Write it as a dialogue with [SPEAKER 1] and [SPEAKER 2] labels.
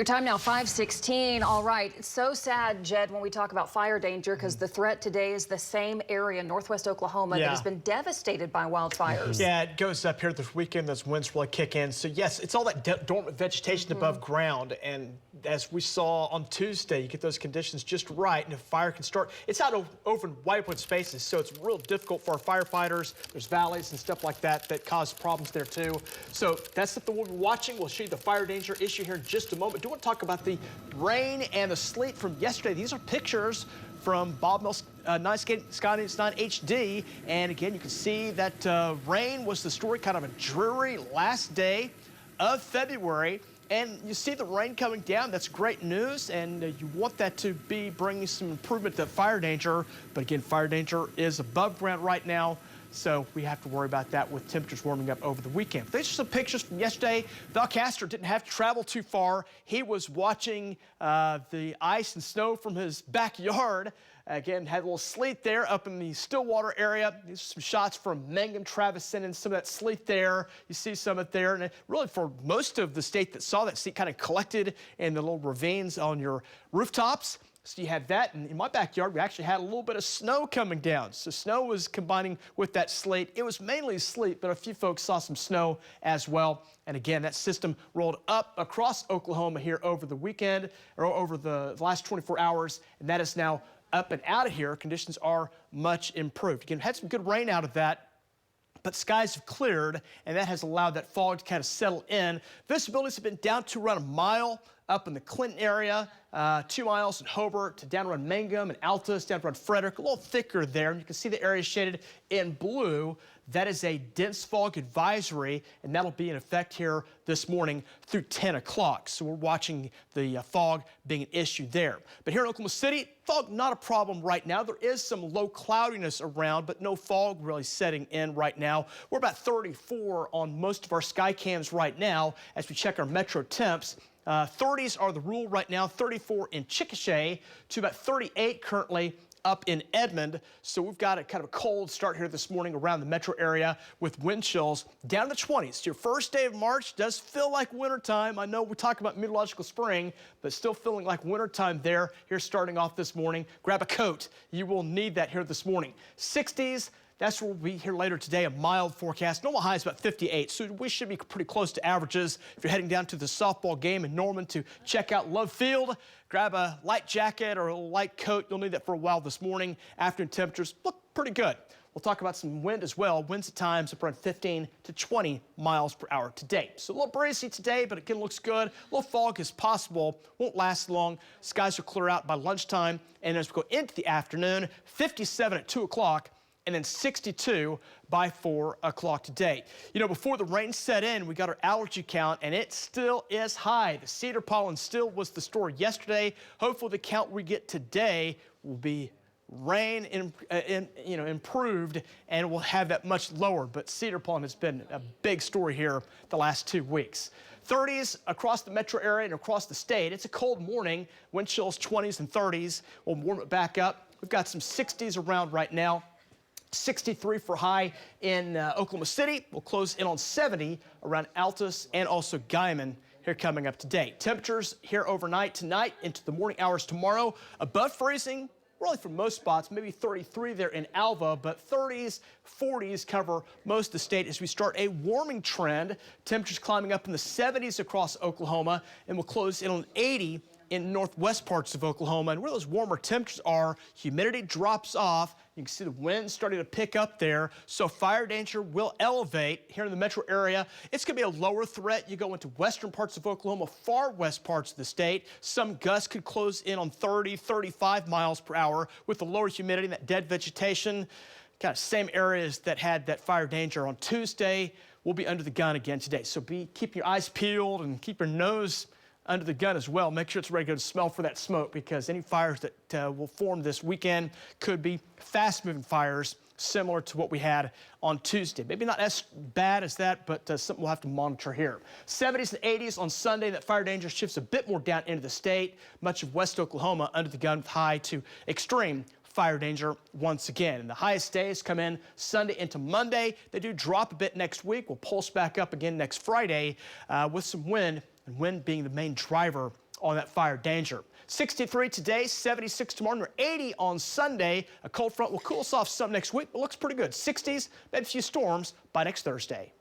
[SPEAKER 1] Your time now, 5:16. All right. It's so sad, Jed, when we talk about fire danger, because the threat today is the same area, northwest Oklahoma, that has been devastated by wildfires.
[SPEAKER 2] Yeah, it goes up here this weekend. Those winds really kick in. So, yes, it's all that dormant vegetation above ground. And as we saw on Tuesday, you get those conditions just right, and a fire can start. It's out over in wide open spaces, so it's real difficult for our firefighters. There's valleys and stuff like that that cause problems there, too. So that's something we'll be watching. We'll show you the fire danger issue here in just a moment. I want to talk about the rain and the sleet from yesterday. These are pictures from Bob Mills Sky News 9 HD. And again, you can see that rain was the story, kind of a dreary last day of February. And you see the rain coming down. That's great news, and you want that to be bringing some improvement to fire danger. But again, fire danger is above ground right now, so we have to worry about that with temperatures warming up over the weekend. These are some pictures from yesterday. Val Castor didn't have to travel too far. He was watching the ice and snow from his backyard. Again, had a little sleet there up in the Stillwater area. These are some shots from Mangum, Travis, sending some of that sleet there. You see some of it there. And really for most of the state that saw that sleet kind of collected in the little ravines on your rooftops. So you had that, and in my backyard, we actually had a little bit of snow coming down. So snow was combining with that sleet. It was mainly sleet, but a few folks saw some snow as well. And again, that system rolled up across Oklahoma here over the weekend, or over the last 24 hours, and that is now up and out of here. Conditions are much improved. Again, had some good rain out of that, but skies have cleared, and that has allowed that fog to kind of settle in. Visibilities have been down to around a mile up in the Clinton area, 2 miles in Hobart, to down around Mangum and Altus, down around Frederick, a little thicker there. And you can see the area shaded in blue. That is a dense fog advisory, and that'll be in effect here this morning through 10 o'clock. So we're watching the fog being an issue there. But here in Oklahoma City, fog not a problem right now. There is some low cloudiness around, but no fog really setting in right now. We're about 34 on most of our sky cams right now as we check our metro temps. 30s are the rule right now, 34 in Chickasha to about 38 currently up in Edmond. So we've got a kind of a cold start here this morning around the metro area with wind chills down to the 20s. Your first day of March does feel like wintertime. I know we talk about meteorological spring, but still feeling like wintertime there. Here starting off this morning. Grab a coat. You will need that here this morning. 60s. That's where we'll be here later today, a mild forecast. Normal high is about 58, so we should be pretty close to averages. If you're heading down to the softball game in Norman to check out Love Field, grab a light jacket or a light coat. You'll need that for a while this morning. Afternoon temperatures look pretty good. We'll talk about some wind as well. Winds at times up around 15 to 20 miles per hour today. So a little breezy today, but again, looks good. A little fog is possible. Won't last long. Skies will clear out by lunchtime. And as we go into the afternoon, 57 at 2 o'clock. And then 62 by 4 o'clock today. You know, before the rain set in, we got our allergy count, and it still is high. The cedar pollen still was the story yesterday. Hopefully the count we get today will be rain improved, and we'll have that much lower. But cedar pollen has been a big story here the last 2 weeks. 30s across the metro area and across the state. It's a cold morning. Wind chills 20s and 30s. We'll warm it back up. We've got some 60s around right now. 63 for high in Oklahoma City. We'll close in on 70 around Altus and also Guymon here coming up today. Temperatures here overnight tonight into the morning hours tomorrow above freezing. Really for most spots, maybe 33 there in Alva, but 30s, 40s cover most of the state as we start a warming trend. Temperatures climbing up in the 70s across Oklahoma, and we'll close in on 80 in northwest parts of Oklahoma. And where those warmer temperatures are, humidity drops off. You can see the wind starting to pick up there, so fire danger will elevate here in the metro area. It's going to be a lower threat. You go into western parts of Oklahoma, far west parts of the state. Some gusts could close in on 30, 35 miles per hour with the lower humidity and that dead vegetation. Kind of same areas that had that fire danger on Tuesday will be under the gun again today. So keep your eyes peeled and keep your nose under the gun as well. Make sure it's ready to go to smell for that smoke, because any fires that will form this weekend could be fast-moving fires similar to what we had on Tuesday. Maybe not as bad as that, but something we'll have to monitor here. 70s and 80s on Sunday. That fire danger shifts a bit more down into the state. Much of West Oklahoma under the gun with high to extreme fire danger once again. And the highest days come in Sunday into Monday. They do drop a bit next week. We'll pulse back up again next Friday with some wind, and wind being the main driver on that fire danger. 63 today, 76 tomorrow, and 80 on Sunday. A cold front will cool us off some next week, but looks pretty good. 60s, maybe a few storms by next Thursday.